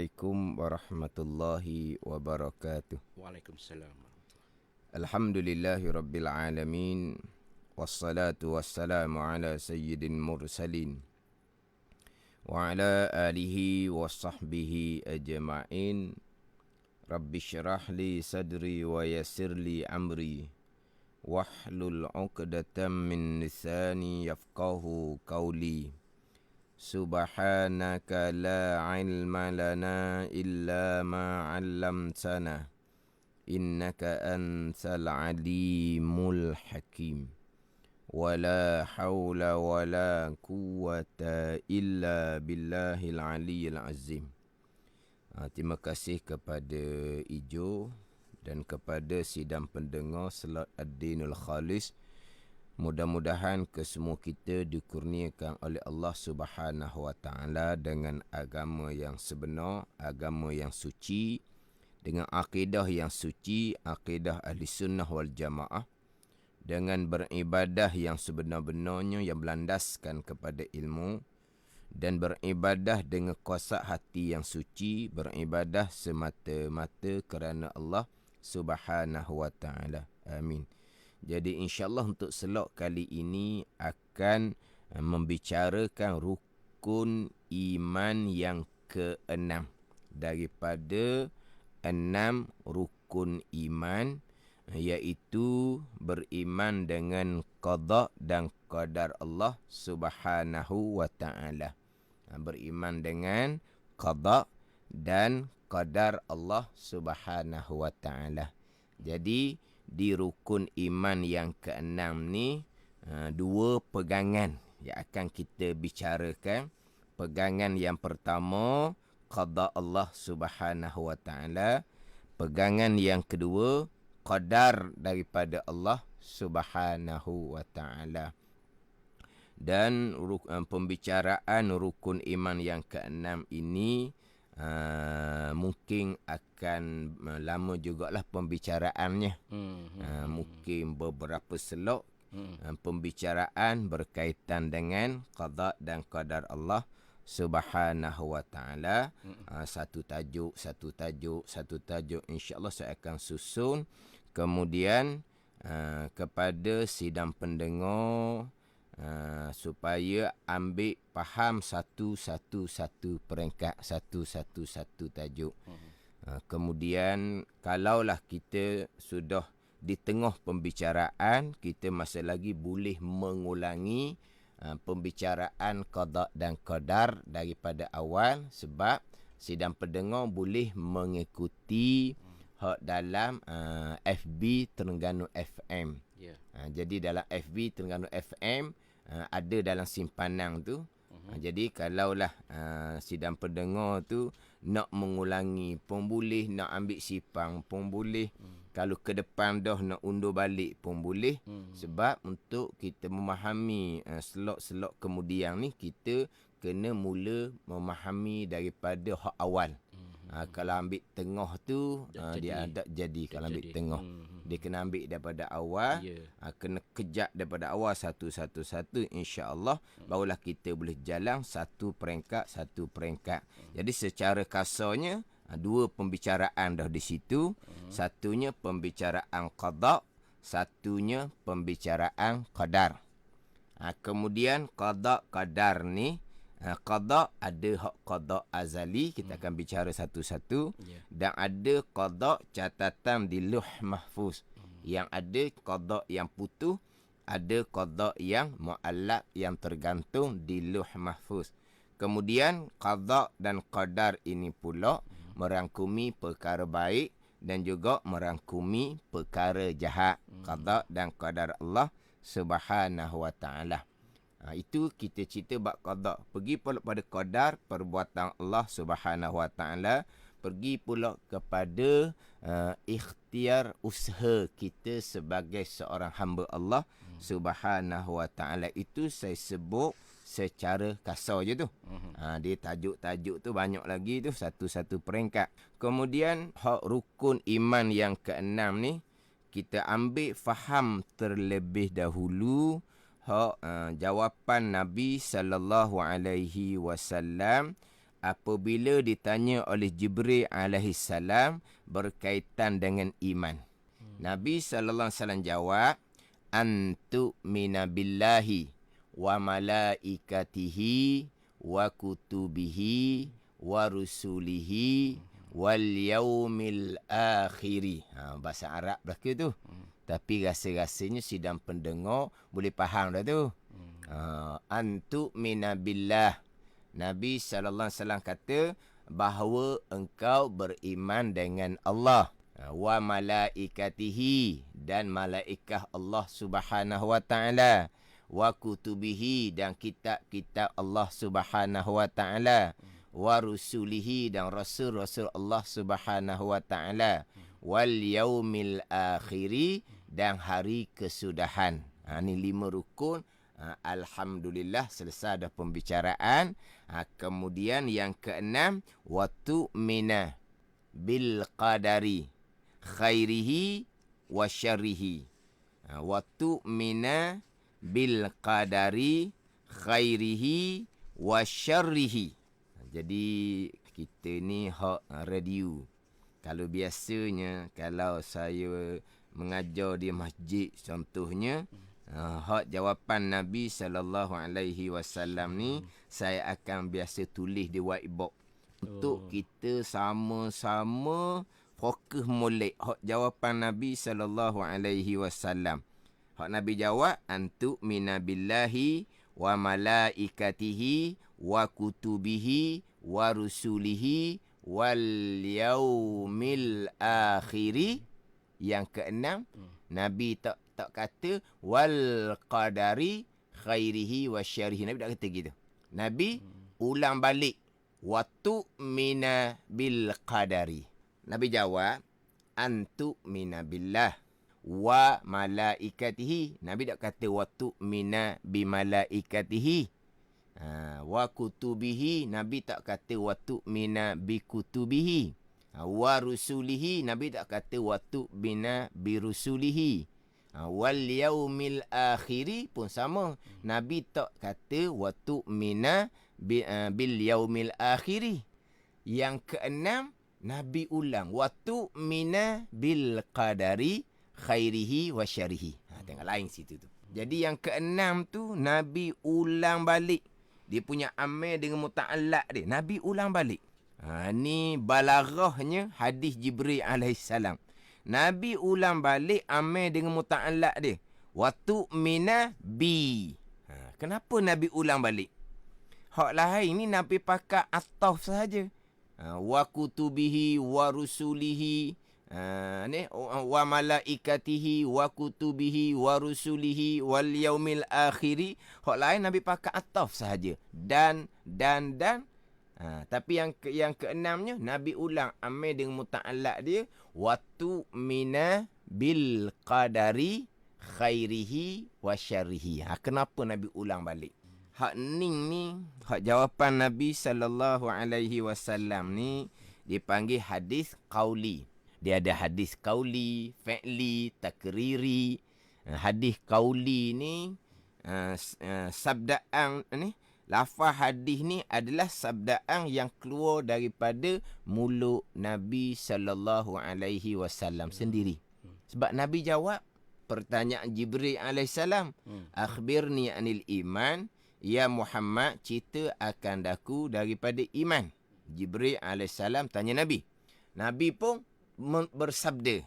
Assalamualaikum warahmatullahi wabarakatuh. Waalaikumsalam. Alhamdulillahi rabbil alamin. Wassalatu wassalamu ala sayyidin mursalin wa ala alihi wa sahbihi ajma'in. Rabbi syrah li sadri wa yassir li amri wahlul 'uqdatam min lisani yafqahu qawli. Subhanaka la ilma lana illa ma 'allamtana innaka antal alimul hakim. Wala hawla wala quwwata illa billahil aliyyil azim. Terima kasih kepada Ijo dan kepada sidang pendengar Salat Ad-Dinul Khalis. Mudah-mudahan kesemua kita dikurniakan oleh Allah Subhanahu Wa Taala dengan agama yang sebenar, agama yang suci, dengan akidah yang suci, akidah Ahli Sunnah wal Jamaah, dengan beribadah yang sebenar-benarnya yang berlandaskan kepada ilmu, dan beribadah dengan kuasa hati yang suci, beribadah semata-mata kerana Allah Subhanahu Wa Taala. Amin. Jadi insya-Allah untuk slot kali ini akan membicarakan rukun iman yang ke-6 daripada 6 rukun iman, iaitu beriman dengan qada dan qadar Allah Subhanahu Wa Taala. Beriman dengan qada dan qadar Allah Subhanahu Wa Taala. Jadi di rukun iman yang ke-6 ni, dua pegangan yang akan kita bicarakan. Pegangan yang pertama, qada Allah Subhanahu Wa Taala. Pegangan yang kedua, qadar daripada Allah Subhanahu Wa Taala. Dan pembicaraan rukun iman yang ke-6 ini mungkin akan lama jugalah pembicaraannya. Mungkin beberapa slot pembicaraan berkaitan dengan qada dan qadar Allah Subhanahu Wa Taala. Satu tajuk insya-Allah saya akan susun. Kemudian kepada sidang pendengar, supaya ambil faham satu peringkat, satu tajuk. Kemudian kalaulah kita sudah di tengah pembicaraan, kita masih lagi boleh mengulangi pembicaraan qada dan qadar daripada awal, sebab sidang pendengar boleh mengikuti dalam FB Terengganu FM. Jadi dalam FB Terengganu FM ada dalam simpanan tu. Jadi kalaulah sidang pendengar tu nak mengulangi pun boleh, nak ambil sipang pun boleh. Kalau ke depan dah nak undur balik pun boleh. Sebab untuk kita memahami slot-slot kemudian ni, kita kena mula memahami daripada hak awal. Kalau ambil tengah tu dia tak jadi. Kalau ambil tengah, dia kena ambil daripada awal. Kena kejap daripada awal satu insya-Allah, barulah kita boleh jalan satu peringkat. Jadi secara kasarnya dua pembicaraan dah di situ. Satunya pembicaraan qada, satunya pembicaraan qadar. Kemudian qada qadar ni, qada ada hak qada azali, kita akan bicara satu-satu. Dan ada qada catatan di Lauh Mahfuz. Yang ada qada yang putus, ada qada yang muallaq yang tergantung di Lauh Mahfuz. Kemudian qada dan qadar ini pula merangkumi perkara baik dan juga merangkumi perkara jahat. Qada dan qadar Allah Subhanahu Wa Taala. Itu kita cerita bab qada. Pergi pula pada qadar, perbuatan Allah Subhanahu Wa Taala. Pergi pula kepada ikhtiar usaha kita sebagai seorang hamba Allah Subhanahu Wa Taala. Itu saya sebut secara kasar je tu. Dia tajuk-tajuk tu banyak lagi tu, satu-satu peringkat. Kemudian hak rukun iman yang ke-6 ni, kita ambil faham terlebih dahulu jawapan Nabi sallallahu alaihi wasallam apabila ditanya oleh Jibril alaihissalam berkaitan dengan iman. Nabi SAW jawab, antu'mina billahi wa malaikatihi wa kutubihi wa rusulihi wal yaumil akhiri. Bahasa Arab belaka tu. Tapi rasa-rasanya sidang pendengar boleh faham dah tu. Antu'mina billah. Nabi SAW kata bahawa engkau beriman dengan Allah. Wa malaikatihi, dan malaikah Allah Subhanahu wa ta'ala. Wa kutubihi, dan kitab-kitab Allah Subhanahu wa ta'ala. Wa rusulihi, dan rasul-rasul Allah Subhanahu wa ta'ala. Wal yaumil akhiri, dan hari kesudahan. Ini 5 rukun. Alhamdulillah, selesai dah pembicaraan. Kemudian yang keenam, wa tu'mina bil qadari khairihi wa syarrihi. Wa tu'mina bil qadari khairihi wa syarrihi. Jadi kita ni hak radio. Kalau biasanya kalau saya mengajar di masjid contohnya, hak jawapan Nabi SAW ni saya akan biasa tulis di whiteboard untuk kita sama-sama fokus molek hak jawapan Nabi SAW. Hak Nabi jawab, antu'mina billahi wa malaikatihi wa kutubihi wa rusulihi wal yaumil akhiri. Yang keenam, Nabi tak kata wal qadari khairihi wa syarrihi. Nabi tak kata gitu. Nabi ulang balik, wa tu'mina bil qadari. Nabi jawab, antu'mina billah wa malaikatihi. Nabi tak kata wa tu'mina bi malaikatihi. Wa kutubihi. Nabi tak kata wa tu'mina bi kutubihi. Wa rusulihi. Nabi tak kata wa tu'mina bi rusulihi. Wal yaumil akhiri pun sama. Nabi tak kata wa tu'mina bil yaumil akhiri. Yang keenam, Nabi ulang, wa tu'mina bil qadari khairihi wa syarrihi. Tengok lain situ tu. Jadi yang keenam tu Nabi ulang balik. Dia punya amal dengan muta'allaq dia, Nabi ulang balik. Ni balaghahnya hadis Jibril alaihissalam. Nabi ulang balik amal dengan muta'allaq dia. Wa tu'mina bi. Kenapa Nabi ulang balik? Hak lain ni Nabi pakai ataf sahaja. Wa kutubihi wa rusulihi, wa malaikatihi wa kutubihi wa rusulihi wal yaumil akhiri. Hak lain Nabi pakai ataf sahaja. Dan. Tapi yang keenamnya Nabi ulang amal dengan muta'allaq dia, wa tu'mina bil qadari khairihi wa syarrihi. Kenapa Nabi ulang balik? Hak ni hak jawapan Nabi SAW ni dipanggil hadis qauli. Dia ada hadis qauli, fi'li, takriri. Hadis qauli ni sabdaan ni, lafaz hadis ni adalah sabdaan yang keluar daripada mulut Nabi SAW sendiri. Sebab Nabi jawab pertanyaan Jibril alaihissalam, akhbirni anil iman ya Muhammad, cerita akan daku daripada iman. Jibril alaihissalam tanya Nabi. Nabi pun bersabda,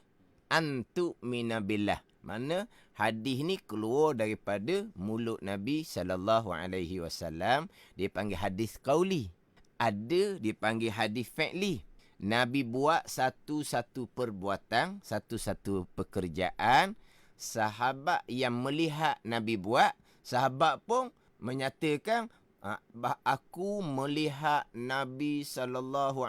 antu'mina billah. Mana hadis ni keluar daripada mulut Nabi SAW. Dia panggil hadis qauli. Ada dipanggil hadis fi'li. Nabi buat satu-satu perbuatan, satu-satu pekerjaan. Sahabat yang melihat Nabi buat, sahabat pun menyatakan, aku melihat Nabi SAW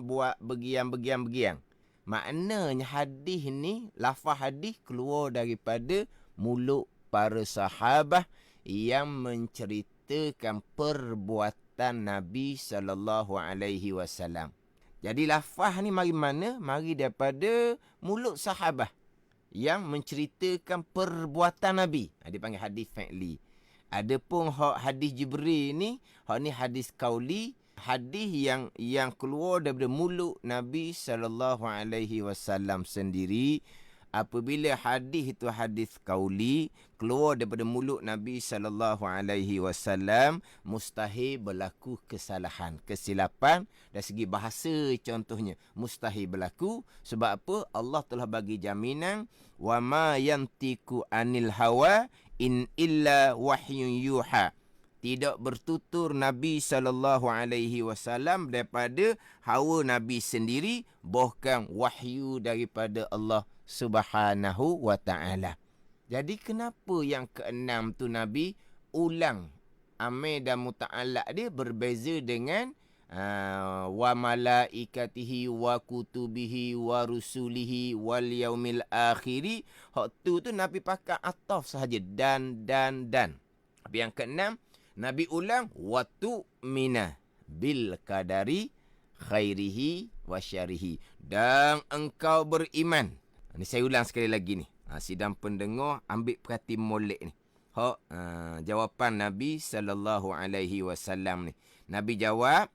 buat begiang. Maknanya hadis ni, lafaz hadis keluar daripada mulut para sahabat yang menceritakan perbuatan Nabi SAW. Jadi lafaz ni mari mana? Mari daripada mulut sahabat yang menceritakan perbuatan Nabi. Dia panggil hadis fi'li. Adapun hadis Jibril ni, hak ni hadis qauli. hadis yang keluar daripada mulut Nabi SAW sendiri. Apabila hadis itu hadis qauli keluar daripada mulut Nabi SAW, mustahil berlaku kesalahan, kesilapan dari segi bahasa contohnya. Mustahil berlaku sebab apa? Allah telah bagi jaminan wa ma yantiku anil hawa in illa wahyun yuha. Tidak bertutur Nabi SAW daripada hawa Nabi sendiri, bahkan wahyu daripada Allah Subhanahu wa ta'ala. Jadi kenapa yang keenam tu Nabi ulang amir dan muta'allaq dia berbeza dengan wa malaikatihi wa kutubihi wa rusulihi wal yaumil akhiri. Hak tu Nabi pakai ataf sahaja, dan. Tapi yang keenam Nabi ulang wa tu'mina bil qadari khairihi wa syarihi, dan engkau beriman. Ni saya ulang sekali lagi ni. Sidang pendengar ambil perhati molek ni. Jawapan Nabi SAW ni. Nabi jawab,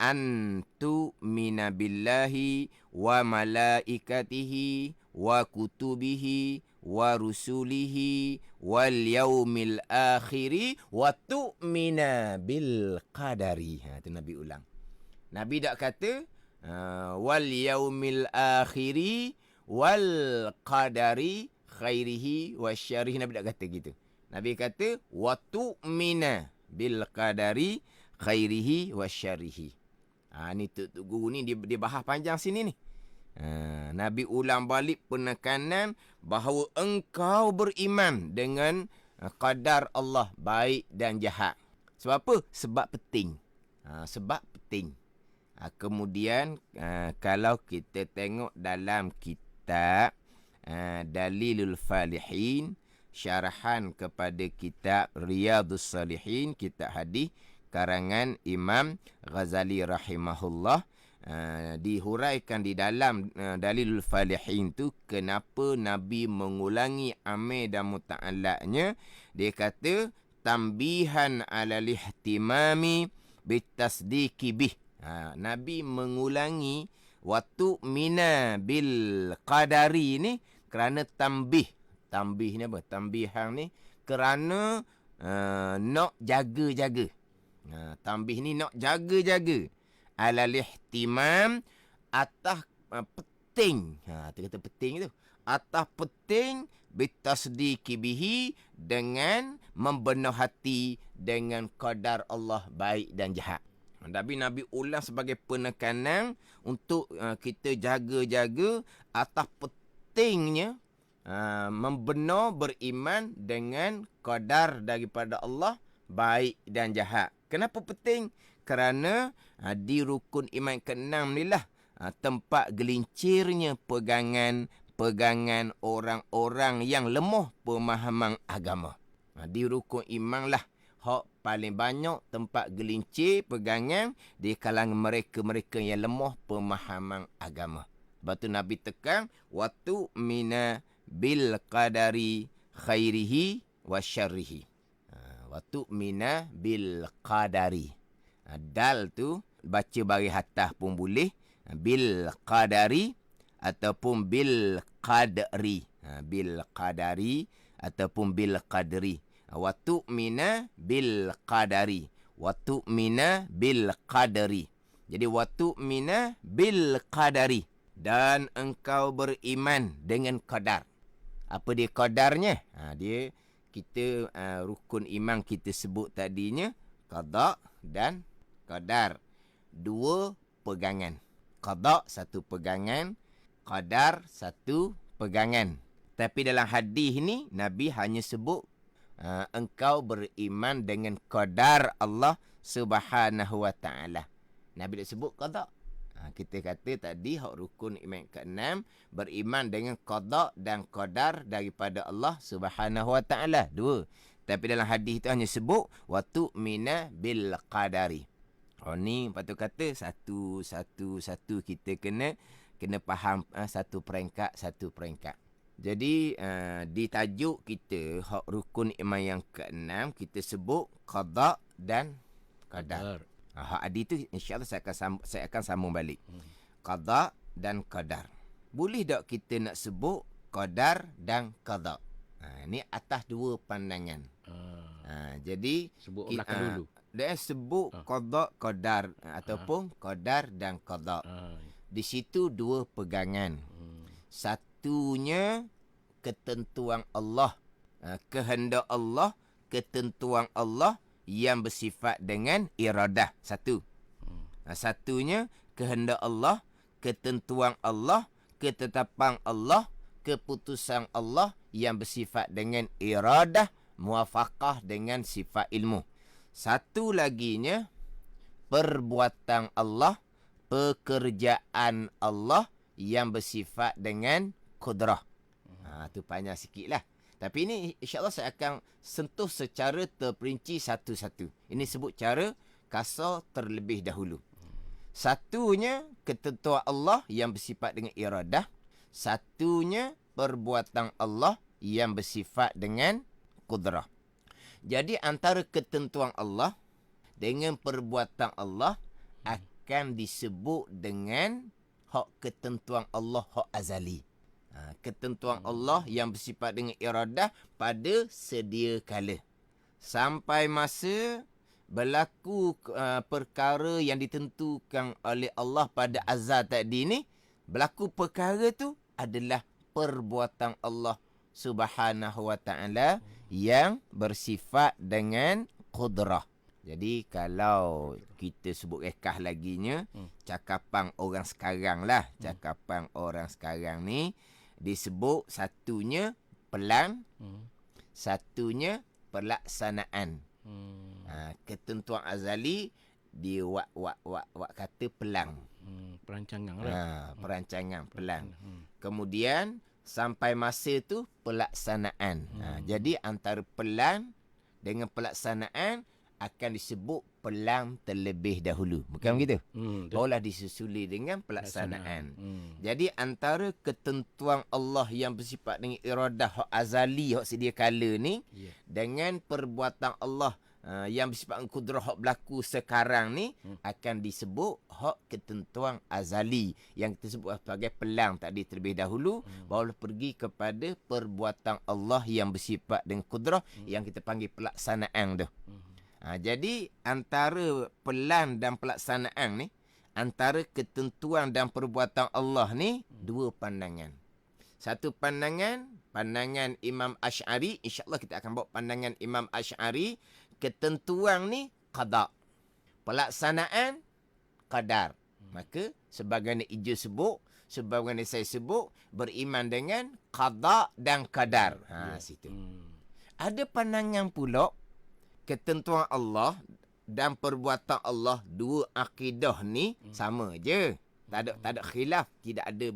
antu mina billahi wa malaikatihi wa kutubihi wa rusulihi wal yaumil akhiri wa tu'mina bil qadari. Itu Nabi ulang. Nabi tak kata wal yaumil akhiri wal qadari khairihi wasyarihi. Nabi tak kata gitu. Nabi kata wa tu'mina bil qadari khairihi wasyarihi. Ni Tok Guru ni dia bahas panjang sini ni. Nabi ulang balik penekanan bahawa engkau beriman dengan qadar Allah baik dan jahat. Sebab apa? Sebab penting. Sebab penting. Kemudian kalau kita tengok dalam kitab Dalilul Falihin, syarahan kepada kitab Riyadhus Salihin, kitab hadis karangan Imam Ghazali rahimahullah, dihuraikan di dalam Dalilul Falihin tu kenapa Nabi mengulangi amir dan muta'allaqnya. Dia kata tambihan ala lihtimami bitasdiqi bih. Nabi mengulangi waktu mina bil qadari ni kerana tambih. Tambih ni apa? Tambihan ni kerana nak jaga-jaga. Tambih ni nak jaga-jaga. Alal ihtimam, atas penting. Tu kata penting tu. Atas penting bitasdiqi bihi, dengan membenar hati dengan qadar Allah baik dan jahat. Tapi Nabi ulang sebagai penekanan untuk kita jaga-jaga atas pentingnya membenar beriman dengan qadar daripada Allah baik dan jahat. Kenapa penting? Kerana di rukun iman ke-6 ni lah tempat gelincirnya pegangan orang-orang yang lemah pemahaman agama. Di rukun iman lah hak paling banyak tempat gelincir pegangan di kalangan mereka-mereka yang lemah pemahaman agama. Sebab tu Nabi tekan watu mina bil qadari khairihi wa syarrihi. Watu mina bil qadari. Dal tu baca bagi atas pun boleh, bil qadari ataupun bil qadri. Bil qadari ataupun bil qadri. Wa tu'mina bil qadari. Wa tu'mina bil qadari. Jadi wa tu'mina bil qadari, dan engkau beriman dengan qadar. Apa dia qadarnya? Dia kita rukun iman kita sebut tadinya qada dan qadar. Dua pegangan. Qada satu pegangan, qadar satu pegangan. Tapi dalam hadis ni Nabi hanya sebut engkau beriman dengan qadar Allah Subhanahu wa ta'ala. Nabi tak sebut qada. Kita kata tadi hak rukun iman ke-6 beriman dengan qada dan qadar daripada Allah Subhanahu wa ta'ala. Dua. Tapi dalam hadis tu hanya sebut wa tu'mina bil qadari. Ni patut kata satu kita kena faham satu peringkat. Jadi di tajuk kita hak rukun iman yang ke-6 kita sebut qada dan qadar. Hak adi tu insya-Allah saya akan sambung balik. Qada dan qadar. Boleh tak kita nak sebut qadar dan qada? Ni atas dua pandangan. Jadi Sebut belakang dulu. Dia sebut qada qadar ataupun qadar dan qada. Di situ dua pegangan. Satunya ketentuan Allah, kehendak Allah, ketentuan Allah yang bersifat dengan iradah. Satu. Satunya kehendak Allah, ketentuan Allah, ketetapan Allah, keputusan Allah yang bersifat dengan iradah, muafaqah dengan sifat ilmu. Satu laginya perbuatan Allah, pekerjaan Allah yang bersifat dengan kudrah. Tu panjang sikit lah. Tapi ini insya-Allah saya akan sentuh secara terperinci satu-satu. Ini sebut cara kasar terlebih dahulu. Satunya ketentuan Allah yang bersifat dengan iradah. Satunya perbuatan Allah yang bersifat dengan kudrah. Jadi antara ketentuan Allah dengan perbuatan Allah akan disebut dengan hak ketentuan Allah, hak azali. Ketentuan Allah yang bersifat dengan iradah pada sedia kala. Sampai masa berlaku perkara yang ditentukan oleh Allah pada azal tadi ni, berlaku perkara tu adalah perbuatan Allah Subhanahu wa taala yang bersifat dengan qudrah. Jadi kalau kita sebut rekah laginya, cakapan orang sekarang lah. Cakapan orang sekarang ni disebut satunya pelan, satunya pelaksanaan. Ketentuan azali dia wak kata pelang. Perancangan lah. Perancangan pelang. Kemudian sampai masa tu pelaksanaan. Jadi antara pelan dengan pelaksanaan akan disebut pelang terlebih dahulu. Bukan begitu? Barulah disusuli dengan pelaksanaan. Jadi antara ketentuan Allah yang bersifat dengan iradah hak azali, hak sedia kala ni, dengan perbuatan Allah yang bersifat dengan kudrah hak berlaku sekarang ni, akan disebut hak ketentuan azali yang kita sebut sebagai pelang tadi terlebih dahulu, barulah pergi kepada perbuatan Allah yang bersifat dengan kudrah yang kita panggil pelaksanaan tu. Jadi antara pelan dan pelaksanaan ni, antara ketentuan dan perbuatan Allah ni, dua pandangan. Satu pandangan Imam Asy'ari. InsyaAllah kita akan bawa pandangan Imam Asy'ari. Ketentuan ni qada, pelaksanaan qadar. Maka sebagaimana Ija sebut, sebagaimana saya sebut, beriman dengan qada dan qadar. Situ. Ada pandangan pula ketentuan Allah dan perbuatan Allah, dua akidah ni sama je. Tak ada khilaf, tidak ada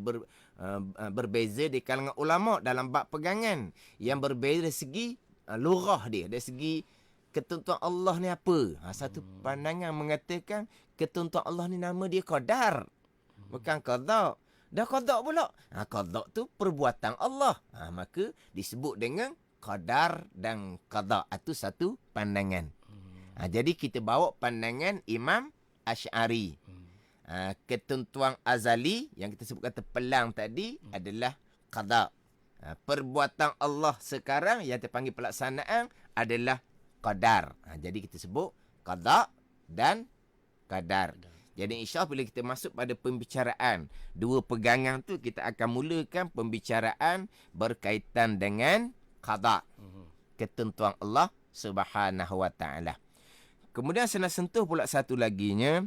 berbeza di kalangan ulama dalam bab pegangan. Yang berbeza dari segi lughah dia, dari segi ketentuan Allah ni apa. Satu pandangan mengatakan ketentuan Allah ni nama dia qadar, bukan qada. Dah qada pula. Qada tu perbuatan Allah. Maka disebut dengan qadar dan qada. Itu satu pandangan. Jadi kita bawa pandangan Imam Asy'ari. Ketentuan azali yang kita sebut kata pelang tadi adalah qada. Perbuatan Allah sekarang yang terpanggil pelaksanaan adalah qadar. Jadi kita sebut qada dan qadar. Jadi insya-Allah bila kita masuk pada pembicaraan dua pegangan tu, kita akan mulakan pembicaraan berkaitan dengan qada, ketentuan Allah Subhanahu wa taala. Kemudian saya nak sentuh pula satu laginya.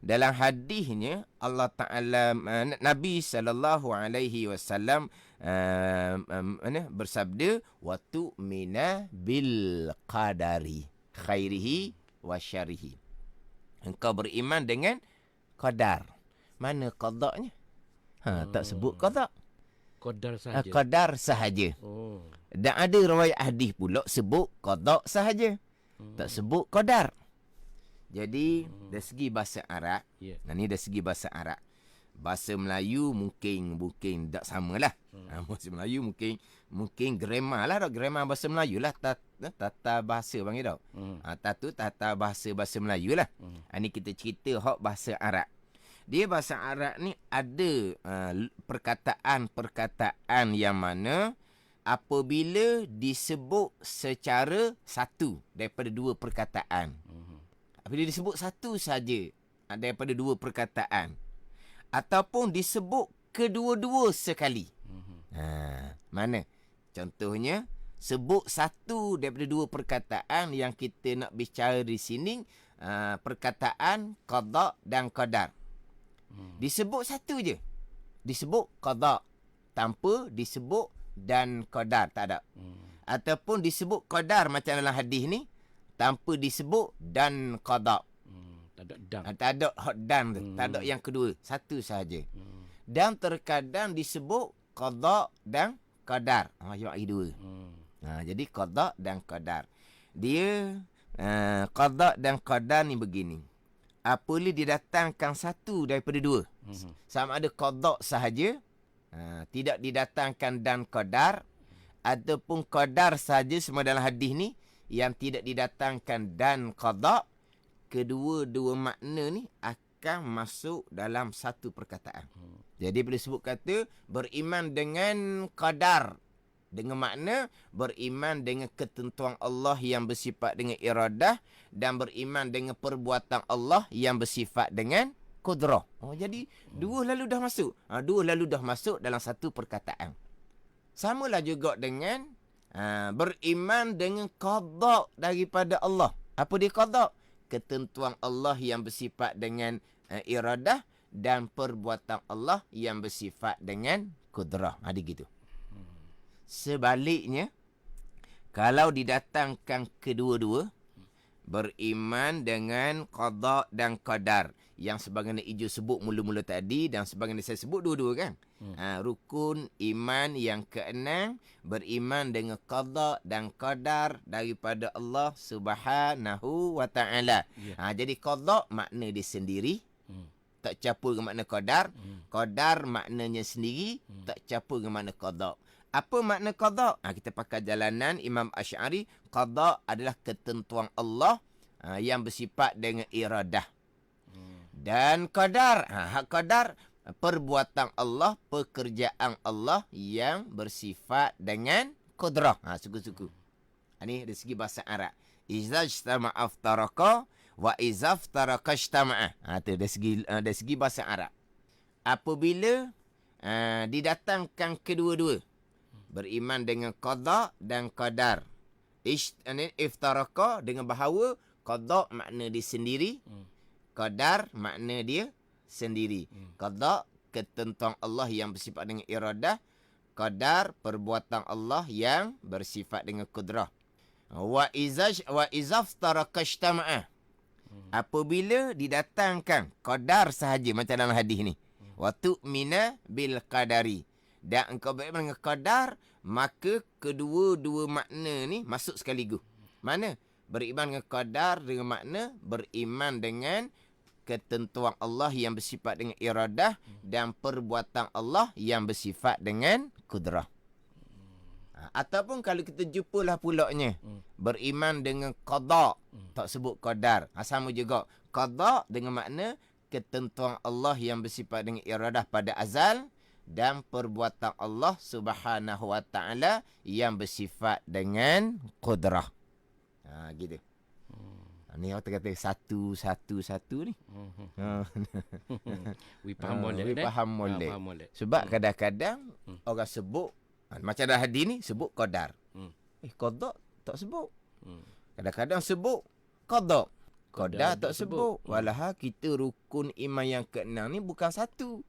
Dalam hadisnya Allah Taala, Nabi sallallahu alaihi wasallam bersabda, wa tu'mina bil qadari khairihi wa syarrihi. Engkau beriman dengan qadar. Mana qadanya? Tak sebut qada. Qadar sahaja. Qadar sahaja. Dan ada riwayat hadis pula sebut qada sahaja. Tak sebut qadar. Jadi dari segi bahasa Arab, ni dari segi bahasa Arab, Bahasa Melayu mungkin tak samalah. Bahasa Melayu mungkin grammar lah, grammar bahasa Melayu lah, tata bahasa panggil tau. Tata bahasa Melayu lah. Ni kita cerita hak bahasa Arab. Dia bahasa Arab ni ada perkataan yang mana apabila disebut secara satu daripada dua perkataan. Apabila disebut satu saja daripada dua perkataan, ataupun disebut kedua-dua sekali. Mana? Contohnya, sebut satu daripada dua perkataan yang kita nak bicara di sini, perkataan qada dan qadar. Disebut satu je. Disebut qada tanpa disebut dan qadar, tak ada. Ataupun disebut qadar macam dalam hadis ni tanpa disebut dan qada. Tak ada dan. Tak ada hot dan tu. Tak ada yang kedua. Satu sahaja. Dan terkadang disebut qada dan qadar. Yang lagi dua. Jadi qada dan qadar. Dia qada dan qadar ni begini. Apabila didatangkan satu daripada dua. Sama ada qada sahaja, tidak didatangkan dan qadar, ataupun qadar sahaja semua dalam hadis ni yang tidak didatangkan dan qada, kedua-dua makna ni akan masuk dalam satu perkataan. Jadi bila sebut kata beriman dengan qadar, dengan makna beriman dengan ketentuan Allah yang bersifat dengan iradah, dan beriman dengan perbuatan Allah yang bersifat dengan qudrah. Jadi dua lalu dah masuk. Dua lalu dah masuk dalam satu perkataan. Samalah juga dengan beriman dengan qada daripada Allah. Apa dia qada? Ketentuan Allah yang bersifat dengan iradah, dan perbuatan Allah yang bersifat dengan qudrah. Ada gitu. Sebaliknya, kalau didatangkan kedua-dua, beriman dengan qada dan qadar, yang sebagaimana Ijo sebut mula-mula tadi dan sebagaimana saya sebut dua-dua kan. Rukun iman yang keenam, beriman dengan qada dan qadar daripada Allah Subhanahu wa taala. Jadi qada makna dia sendiri, tak campur dengan makna qadar. Qadar maknanya sendiri, tak campur dengan makna qada. Apa makna qada? Kita pakai jalanan Imam Asy'ari. Qada adalah ketentuan Allah yang bersifat dengan iradah. Dan qadar, hak qadar, perbuatan Allah, pekerjaan Allah yang bersifat dengan qudrah. Suku-suku. Ini dari segi bahasa Arab. Iza ijtama'a aftaraka wa iza aftaraka ijtama'a. Itu dari segi bahasa Arab. Apabila didatangkan kedua-dua, beriman dengan qada dan qadar. Iftaraka dengan bahawa qada makna dia sendiri, qadar makna dia sendiri. Qada ketentuan Allah yang bersifat dengan iradah, qadar perbuatan Allah yang bersifat dengan qudrah. Wa izaftaraka ijtama'a. Apabila didatangkan qadar sahaja macam dalam hadis ni. Wa tu'mina bil qadari. Dan engkau beriman dengan qadar, maka kedua-dua makna ni masuk sekaligus. Mana? Beriman dengan qadar dengan makna beriman dengan ketentuan Allah yang bersifat dengan iradah, dan perbuatan Allah yang bersifat dengan qudrah. Ataupun kalau kita jumpalah pulaknya, beriman dengan qada, tak sebut qadar. Sama juga. Qada dengan makna ketentuan Allah yang bersifat dengan iradah pada azal, dan perbuatan Allah Subhanahu wa taala yang bersifat dengan qudrah. Gitu. Ni orang kata satu ni. Faham molek. Faham molek. Sebab kadang-kadang orang sebut macam dah hadis ni sebut qadar. Qada tak sebut. Kadang-kadang sebut qada. Qadar tak sebut. Walah kita rukun iman yang keenam ni bukan satu,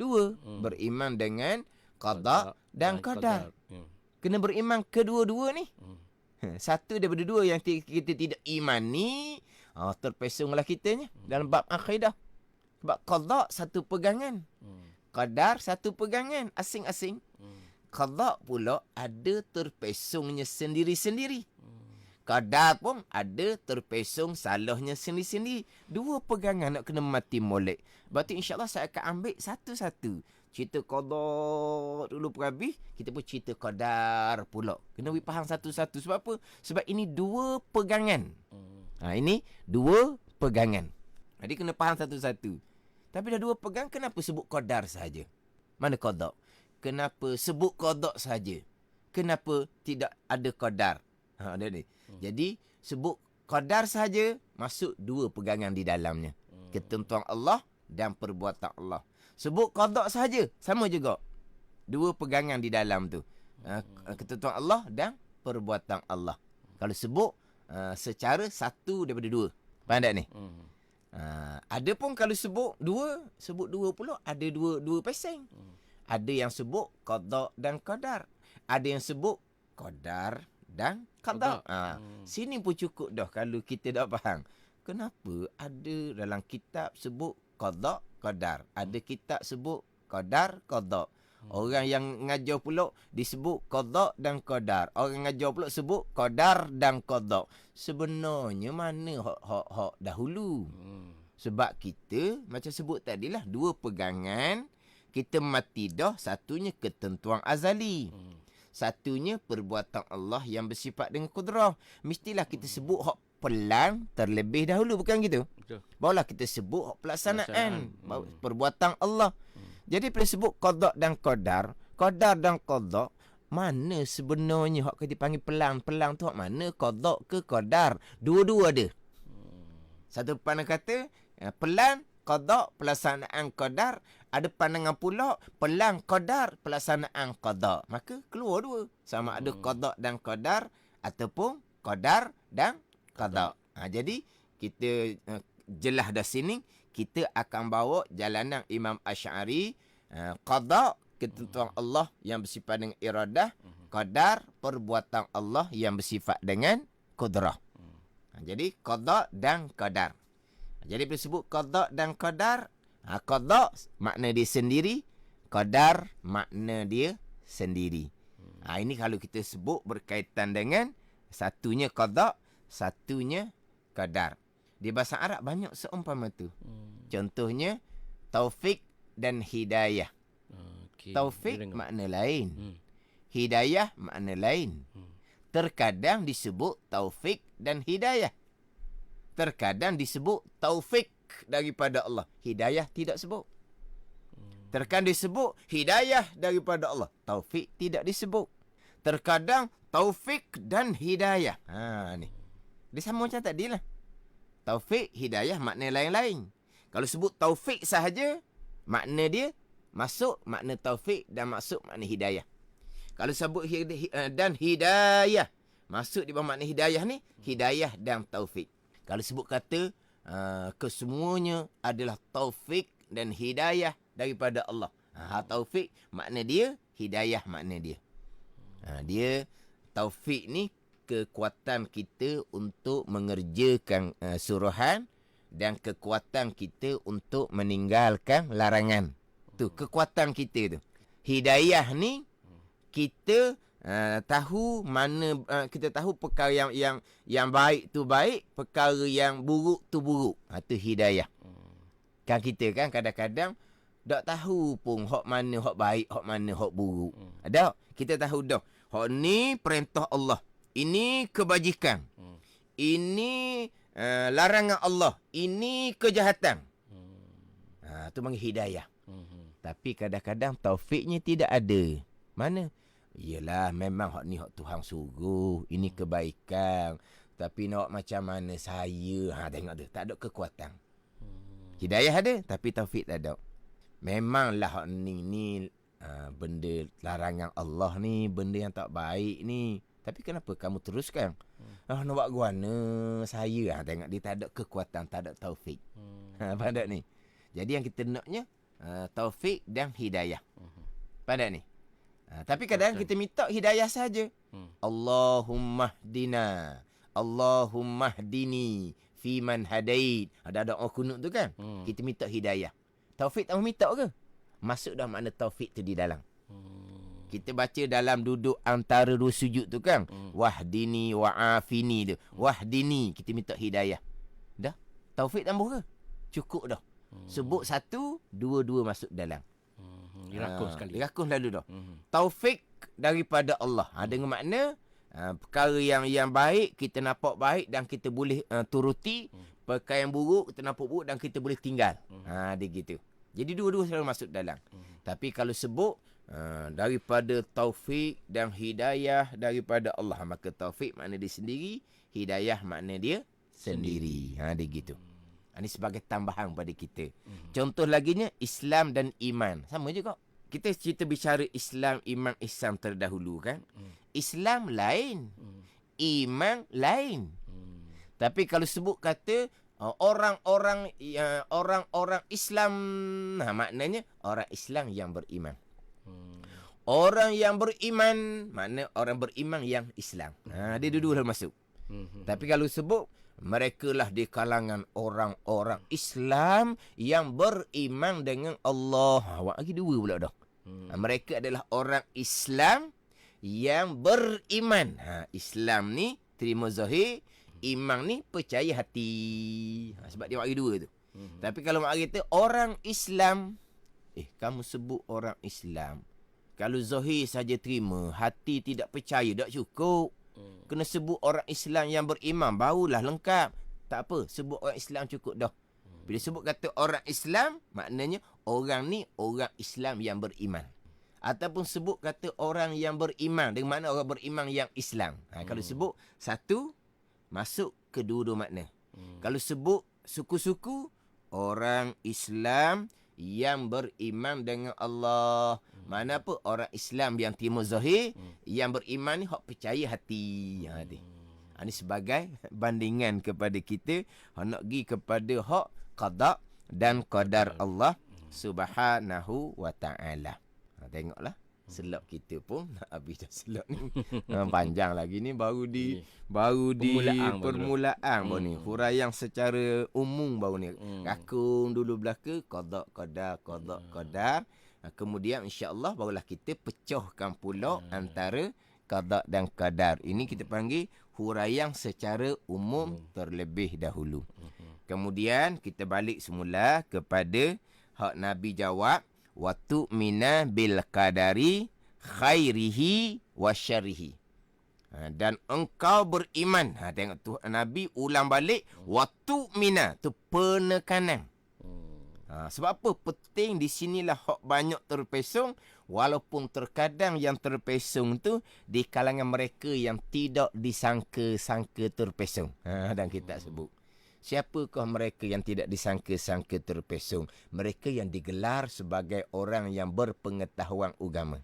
dua. Beriman dengan qada dan qadar. Kena beriman kedua-dua ni. Satu daripada dua yang kita tidak imani, terpesonglah kitanya dalam bab akidah. Sebab qada satu pegangan, qadar satu pegangan asing-asing. Qada pula ada terpesongnya sendiri-sendiri. Qadar pun ada terpesong salahnya sendiri-sendiri. Dua pegangan nak kena mati molek. Berarti insyaAllah saya akan ambil satu-satu. Cerita qada dulu perhabis, kita pun cerita qadar pula. Kena faham satu-satu. Sebab apa? Sebab ini dua pegangan. Ini dua pegangan. Jadi kena faham satu-satu. Tapi dah dua pegang, kenapa sebut qadar saja? Mana qada? Kenapa sebut qada saja? Kenapa tidak ada qadar? Dia ni. Jadi sebut qadar saja, masuk dua pegangan di dalamnya. Ketentuan Allah dan perbuatan Allah. Sebut qada saja, sama juga. Dua pegangan di dalam tu. Ketentuan Allah dan perbuatan Allah. Kalau sebut secara satu daripada dua. Faham tak ni? Ada pun kalau sebut dua pula ada dua peseng. Ada yang sebut qada dan qadar. Ada yang sebut qadar dan qada. Sini pun cukup dah kalau kita dah faham. Kenapa ada dalam kitab sebut qada, qadar. Ada kitab sebut qadar, qada. Orang yang ngajar pula disebut qada dan qadar. Orang ngajar pula sebut qadar dan qada. Sebenarnya mana hak dahulu? Sebab kita macam sebut tadilah dua pegangan. Kita mati dah, satunya ketentuan azali. Satunya perbuatan Allah yang bersifat dengan kudrah. Mestilah kita sebut hak pelan terlebih dahulu, bukan gitu? Betul. Barulah kita sebut hak pelaksanaan. Perbuatan Allah. Jadi bila sebut qada dan qadar dan qada, mana sebenarnya hak kita panggil pelang tu hak mana? Qada ke qadar? Dua-dua ada. Satu pandang kata pelan qada, pelaksanaan qadar. Ada pandangan pula pelang qadar, pelaksanaan qada. Maka keluar dua. Sama ada qada dan qadar ataupun qadar dan qada. Jadi kita jelas dah sini, kita akan bawa jalanan Imam Asy'ari. Qada, ketentuan Allah yang bersifat dengan iradah. Qadar, perbuatan Allah yang bersifat dengan kudrah. Jadi qada dan qadar. Jadi bila sebut qada dan qadar, qada makna dia sendiri, qadar makna dia sendiri. Ini kalau kita sebut berkaitan dengan satunya qada, satunya qadar. Di bahasa Arab banyak seumpama tu. Contohnya taufik dan hidayah. Taufik makna lain. Hidayah makna lain. Terkadang disebut taufik dan hidayah. Terkadang disebut taufik daripada Allah. Hidayah tidak sebut. Terkadang disebut hidayah daripada Allah. Taufik tidak disebut. Terkadang taufik dan hidayah. Ni. Dia sama macam tadi lah. Taufik, hidayah makna lain-lain. Kalau sebut taufik sahaja, makna dia masuk makna taufik dan masuk makna hidayah. Kalau sebut dan hidayah, masuk di bawah makna hidayah ni, hidayah dan taufik. Kalau sebut kata kesemuanya adalah taufik dan hidayah daripada Allah. Taufik makna dia, hidayah makna dia. Dia taufik ni kekuatan kita untuk mengerjakan suruhan dan kekuatan kita untuk meninggalkan larangan. Tu kekuatan kita tu. Hidayah ni kita tahu mana kita tahu perkara yang baik tu baik, perkara yang buruk tu buruk. Tu hidayah. Kan kita kan kadang-kadang tak tahu pun hak mana hak baik, hak mana hak buruk. Ada kita tahu dah. Hak ni perintah Allah. Ini kebajikan. Ini larangan Allah. Ini kejahatan. Tu panggil hidayah. Tapi kadang-kadang taufiknya tidak ada. Mana? Yelah, memang hak ni hak Tuhan suruh. Ini kebaikan. Tapi nak macam mana saya? Tengok tu. Tak ada kekuatan. Hidayah ada, tapi taufik tak ada. Memanglah hak ni benda larangan Allah ni, benda yang tak baik ni. Tapi kenapa kamu teruskan? Nak buat guana saya. Tengok dia tak ada kekuatan, tak ada taufik. Faham tak ni? Jadi yang kita naknya taufik dan hidayah. Faham tak ni? Tapi kadang kita minta hidayah saja. Allahumma hdina. Allahumma hdini fi man hadait. Ada doa kunut tu kan? Kita minta hidayah. Taufik tahu minta ke? Masuk dah makna taufik tu di dalam. Kita baca dalam duduk antara dua sujud tu kan. Wahdini wa'afini tu. Wahdini, kita minta hidayah. Dah? Taufik tambah ke? Cukup dah. Sebut satu, dua-dua masuk dalam. Dirangkum sekali. Dirangkum lalu dah. Taufik daripada Allah. Dengan makna perkara yang baik kita nampak baik dan kita boleh turuti. Perkara yang buruk kita nampak buruk dan kita boleh tinggal. Dia gitu. Jadi dua-dua selalu masuk dalam. Tapi kalau sebut daripada taufik dan hidayah daripada Allah, maka taufik makna dia sendiri, hidayah makna dia sendiri. Dia gitu. Ini sebagai tambahan pada kita. Contoh laginya Islam dan iman. Sama juga. Kita cerita bicara Islam, iman, ihsan terdahulu kan. Islam lain. Iman lain. Tapi kalau sebut kata orang-orang Islam, maknanya orang Islam yang beriman. Orang yang beriman, makna orang beriman yang Islam. Dia dua-dua masuk. Tapi kalau sebut mereka lah di kalangan orang-orang Islam yang beriman dengan Allah. Awak lagi dua pula dah. Mereka adalah orang Islam yang beriman. Islam ni terima zahir, iman ni percaya hati. Sebab dia bagi dua tu. Tapi kalau mak kata orang Islam, kamu sebut orang Islam. Kalau zahir saja terima, hati tidak percaya, tak cukup. Kena sebut orang Islam yang beriman, barulah lengkap. Tak apa, sebut orang Islam cukup dah. Bila sebut kata orang Islam, maknanya orang ni orang Islam yang beriman. Ataupun sebut kata orang yang beriman, dengan makna orang beriman yang Islam. Kalau sebut satu, masuk kedua-dua makna. Kalau sebut suku-suku, orang Islam yang beriman dengan Allah. Mana apa? Orang Islam yang timur zahir, yang beriman ni hak percaya hati. Ini sebagai bandingan kepada kita. Nak pergi kepada hak qada dan qadar Allah Subhanahu wa ta'ala. Tengoklah. Selok kita pun nak habis dah selok ni. Panjang lagi ni baru di permulaan baru ni. Huraian secara umum baru ni. Rakung dulu belaka qada qadar. Kemudian insya-Allah barulah kita pecahkan pula antara qada dan qadar. Ini kita panggil huraian secara umum terlebih dahulu. Kemudian kita balik semula kepada hak Nabi jawab, wa tu'mina bil qadari khairihi wa syarrihi. Dan engkau beriman. Tengok tu Nabi ulang balik, wa tu'mina, tu penekanan. Sebab apa? Penting di sinilah hak banyak terpesong, walaupun terkadang yang terpesong tu di kalangan mereka yang tidak disangka-sangka terpesong. Dan kita sebut. Siapakah mereka yang tidak disangka-sangka terpesong? Mereka yang digelar sebagai orang yang berpengetahuan agama.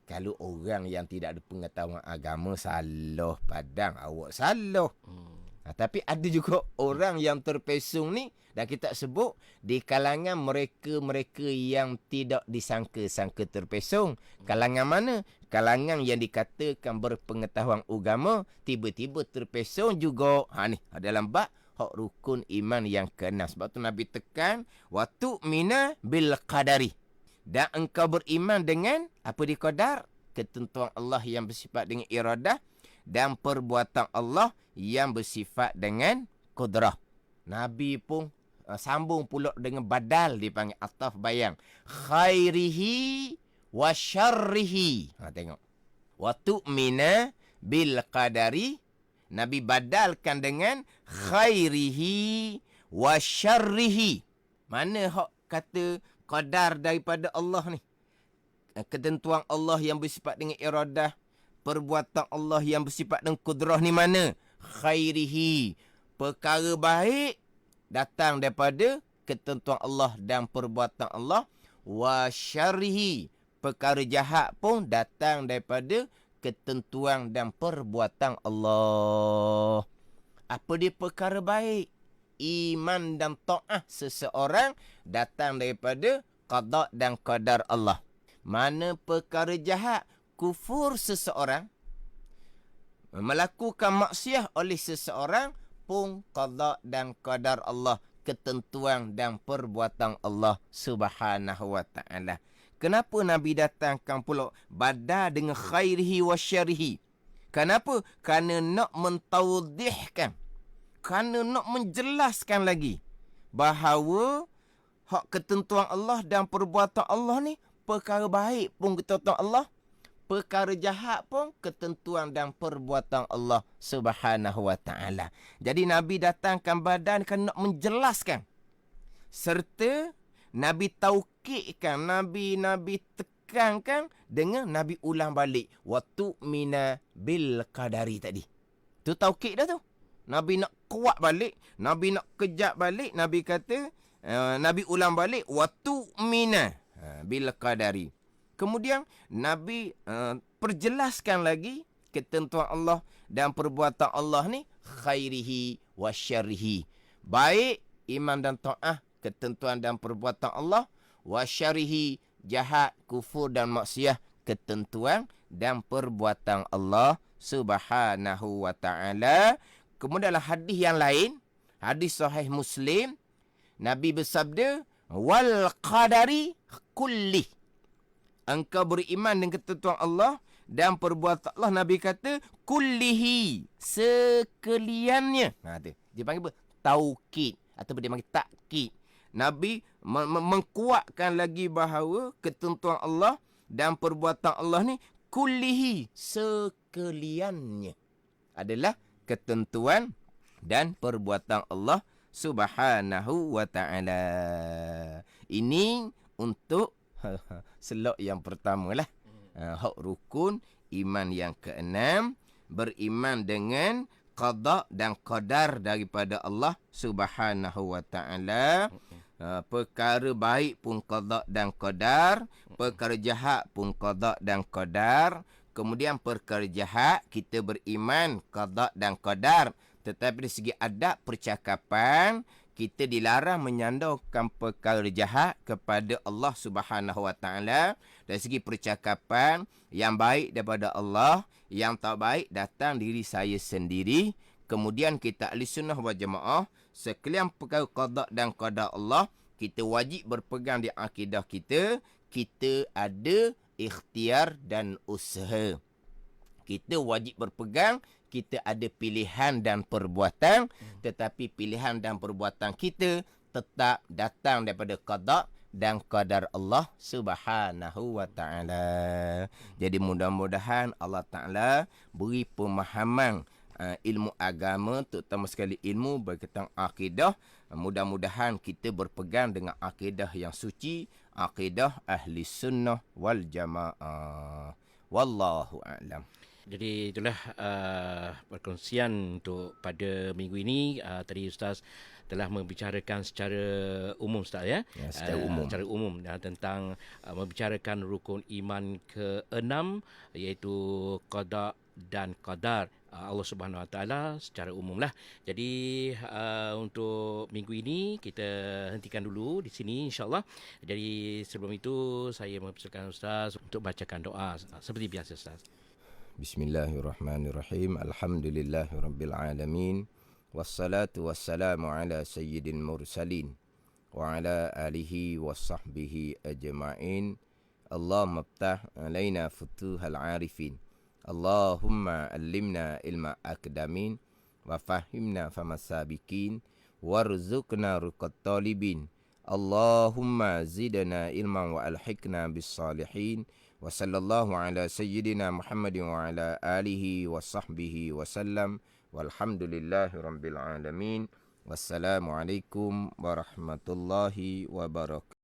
Kalau orang yang tidak ada pengetahuan agama, salah padang, awak salah. Tapi ada juga orang yang terpesong ni, dan kita sebut di kalangan mereka-mereka yang tidak disangka-sangka terpesong. Kalangan mana? Kalangan yang dikatakan berpengetahuan agama, tiba-tiba terpesong juga. Ni dalam bab hak rukun iman yang keenam. Sebab tu Nabi tekan, wa tu'mina bil qadari. Dan engkau beriman dengan apa di qadar? Ketentuan Allah yang bersifat dengan iradah dan perbuatan Allah yang bersifat dengan qudrah. Nabi pun sambung pula dengan badal, dipanggil ataf bayang. Khairihi wa syarrihi. Tengok. Wa tu'mina bil qadari. Nabi badalkan dengan khairihi wa syarrihi. Mana hak kata qadar daripada Allah ni? Ketentuan Allah yang bersifat dengan iradah, perbuatan Allah yang bersifat dengan kudrah ni mana? Khairihi, perkara baik datang daripada ketentuan Allah dan perbuatan Allah. Wa syarrihi, perkara jahat pun datang daripada ketentuan dan perbuatan Allah. Apa dia perkara baik? Iman dan ta'ah seseorang datang daripada qada dan qadar Allah. Mana perkara jahat? Kufur seseorang, melakukan maksiat oleh seseorang pun qada dan qadar Allah, ketentuan dan perbuatan Allah Subhanahu wa ta'ala. Kenapa Nabi datangkan pula badal dengan khairihi wa syarihi? Kenapa? Kerana nak mentawdihkan, kerana nak menjelaskan lagi bahawa hak ketentuan Allah dan perbuatan Allah ni perkara baik pun ketentuan Allah, perkara jahat pun ketentuan dan perbuatan Allah Subhanahu wa taala. Jadi Nabi datangkan badan kerana nak menjelaskan, serta Nabi taukidkan, Nabi tekankan dengan Nabi ulang balik waktu mina bil qadari tadi. Tu taukid dah tu. Nabi nak kuat balik, Nabi nak kejap balik, Nabi kata Nabi ulang balik waktu mina bil qadari. Kemudian Nabi perjelaskan lagi ketentuan Allah dan perbuatan Allah ni khairihi wa syarihi. Baik iman dan taat, ketentuan dan perbuatan Allah, wa syarihi jahat, kufur dan maksiat, ketentuan dan perbuatan Allah Subhanahu wa taala. Kemudian dalam hadis yang lain, hadis sahih Muslim, Nabi bersabda, wal qadari kulli. Engkau beriman dengan ketentuan Allah dan perbuatan Allah, Nabi kata kullihi, sekaliannya. Dia panggil apa? Taukid ataupun dia panggil takkid. Nabi mengkuatkan lagi bahawa ketentuan Allah dan perbuatan Allah ni kullihi, sekaliannya adalah ketentuan dan perbuatan Allah Subhanahu wa taala. Ini untuk slot yang pertama lah. Hak rukun iman yang keenam, beriman dengan qada dan qadar daripada Allah Subhanahu wa taala. Perkara baik pun qada dan qadar, perkara jahat pun qada dan qadar. Kemudian perkara jahat kita beriman qada dan qadar, tetapi dari segi adab percakapan kita dilarang menyandarkan perkara jahat kepada Allah Subhanahu wa taala. Dari segi percakapan, yang baik daripada Allah, yang tak baik datang diri saya sendiri. Kemudian kita ahli sunnah wal jamaah, sekalian perkara qada dan qadar Allah, kita wajib berpegang di akidah kita. Kita ada ikhtiar dan usaha. Kita wajib berpegang, kita ada pilihan dan perbuatan, tetapi pilihan dan perbuatan kita tetap datang daripada qada dan qadar Allah Subhanahu wa taala. Jadi mudah-mudahan Allah Taala beri pemahaman ilmu agama, terutama sekali ilmu berkaitan akidah. Mudah-mudahan kita berpegang dengan akidah yang suci, akidah ahli sunnah wal jamaah. Wallahu a'lam. Jadi itulah perkongsian untuk pada minggu ini. Tadi Ustaz telah membicarakan secara umum, Ustaz, ya? Ya, secara umum tentang membicarakan rukun iman ke-6, iaitu qada dan qadar Allah Subhanahu Wa Taala secara umum lah. Jadi untuk minggu ini kita hentikan dulu di sini, insya-Allah. Jadi sebelum itu saya mempersilakan Ustaz untuk bacakan doa seperti biasa, Ustaz. Bismillahirrahmanirrahim. Alhamdulillahirabbil alamin. Wassalatu wassalamu ala sayyidil mursalin wa ala alihi washabbihi ajma'in. Allahumma iftah alaina futuhal arifin. Allahumma allimna ilma akdamin wa fahimna famasabikin warzuqna ruqat talibin. Allahumma zidna ilman wa alhiqna bis salihin. Wa sallallahu ala sayyidina Muhammadin wa ala alihi wa sahbihi wa sallam. Walhamdulillahi rabbil alamin. Wassalamualaikum warahmatullahi wabarakatuh.